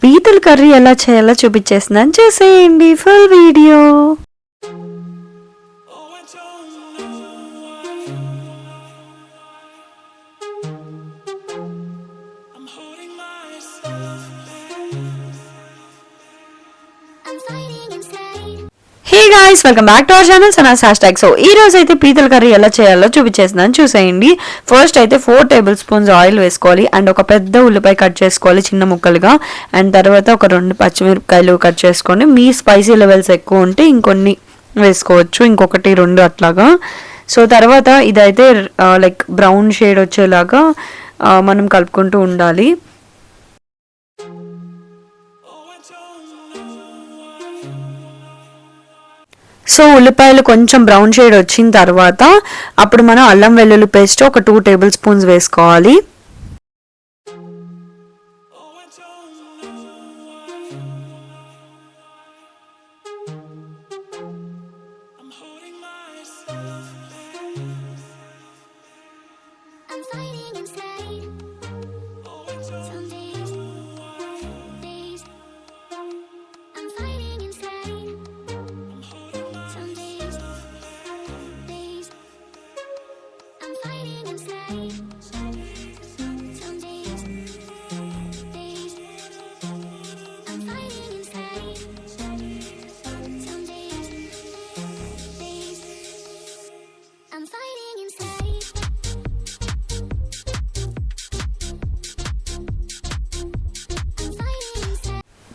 పీతల కర్రీ ఎలా చేయాలో చూపించేస్తున్నాను, చూసేయండి full video. Hey guys, welcome back to our channel Sanas hashtag. So ఈ రోజు అయితే పీతల కర్రీ ఎలా చేయాలో చూపించేస్తున్నాను, చూసేయండి. ఫస్ట్ అయితే 4 టేబుల్ స్పూన్స్ ఆయిల్ వేసుకోవాలి అండ్ ఒక పెద్ద ఉల్లిపాయ కట్ చేసుకోవాలి చిన్న ముక్కలుగా. అండ్ తర్వాత ఒక 2 పచ్చిమిరపకాయలు కట్ చేసుకోండి. మీ స్పైసీ లెవెల్స్ ఎక్కువ ఉంటే ఇంకొన్ని వేసుకోవచ్చు, ఇంకొకటి 2 అట్లాగా. సో తర్వాత ఇదైతే లైక్ బ్రౌన్ షేడ్ వచ్చేలాగా మనం కలుపుకుంటూ ఉండాలి. సో ఉల్లిపాయలు కొంచెం బ్రౌన్ షేడ్ వచ్చిన తర్వాత అప్పుడు మనం అల్లం వెల్లుల్లి పేస్ట్ ఒక 2 టేబుల్ స్పూన్స్ వేసుకోవాలి.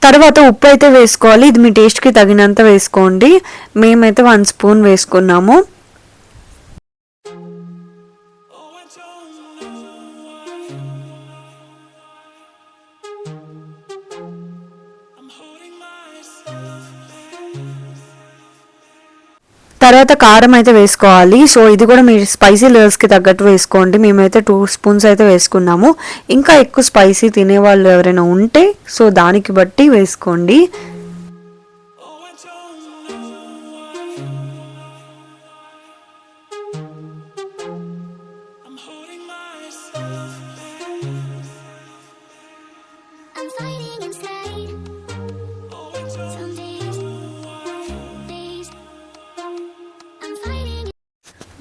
తర్వాత ఉప్పు అయితే వేసుకోవాలి. ఇది మీ టేస్ట్కి తగినంత వేసుకోండి. మేమైతే 1 స్పూన్ వేసుకున్నాము. తర్వాత కారం అయితే వేసుకోవాలి. సో ఇది కూడా మీరు స్పైసీ లెవెల్స్కి తగ్గట్టు వేసుకోండి. మేమైతే 2 స్పూన్స్ అయితే వేసుకున్నాము. ఇంకా ఎక్కువ స్పైసీ తినేవాళ్ళు ఎవరైనా ఉంటే సో దానికి బట్టి వేసుకోండి.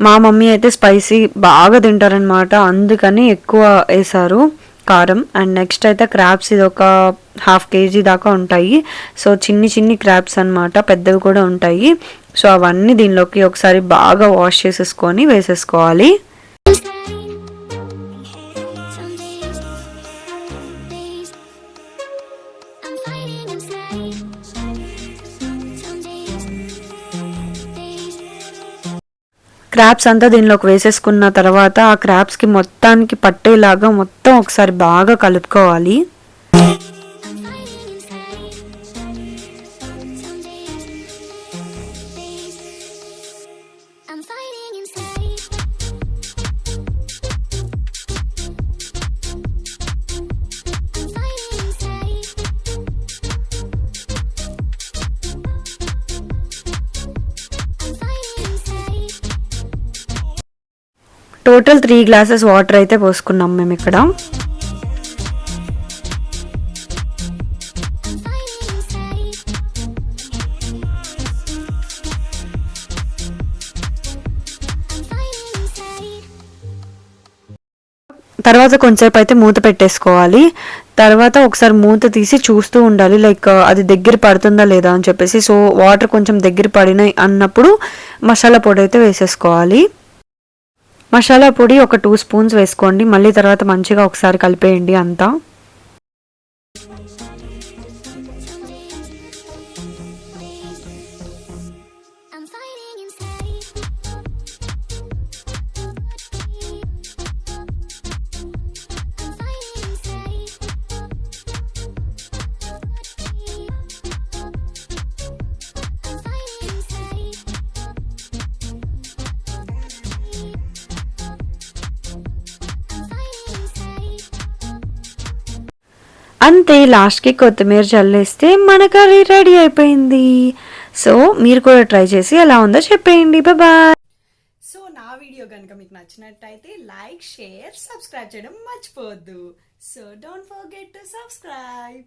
మా మమ్మీ అయితే స్పైసీ బాగా తింటారనమాట, అందుకని ఎక్కువ వేసారు కారం. అండ్ నెక్స్ట్ అయితే క్రాబ్స్, ఇది ఒక 1/2 kg దాకా ఉంటాయి. సో చిన్ని క్రాబ్స్ అనమాట, పెద్దవి కూడా ఉంటాయి. సో అవన్నీ దీనిలోకి ఒకసారి బాగా వాష్ చేసేసుకొని వేసేసుకోవాలి. క్రాబ్స్ అంతా దీనిలోకి వేసేసుకున్న తర్వాత ఆ క్రాబ్స్కి మొత్తానికి పట్టేలాగా మొత్తం ఒకసారి బాగా కలుపుకోవాలి. టోటల్ 3 గ్లాసెస్ వాటర్ అయితే పోసుకున్నాం మేము ఇక్కడ. తర్వాత కొంచెంసేపు అయితే మూత పెట్టేసుకోవాలి. తర్వాత ఒకసారి మూత తీసి చూస్తూ ఉండాలి, లైక్ అది దగ్గర పడుతుందా లేదా అని చెప్పేసి. సో వాటర్ కొంచెం దగ్గర పడినాయి అన్నప్పుడు మసాలా పొడి అయితే వేసేసుకోవాలి. మసాలా పొడి ఒక 2 స్పూన్స్ వేసుకోండి. మళ్ళీ తర్వాత మంచిగా ఒకసారి కలిపేయండి అంతా. అంతే, లాస్ట్కి కొత్తిమీర చల్లేస్తే మన కర్రీ రెడీ అయిపోయింది. సో మీరు కూడా ట్రై చేసి ఎలా ఉందో చెప్పేయండి. బాయ్. సో నా వీడియో కనుక మీకు నచ్చినట్టయితే లైక్, షేర్, సబ్స్క్రైబ్ చేయడం మర్చిపోవద్దు. So don't forget to subscribe.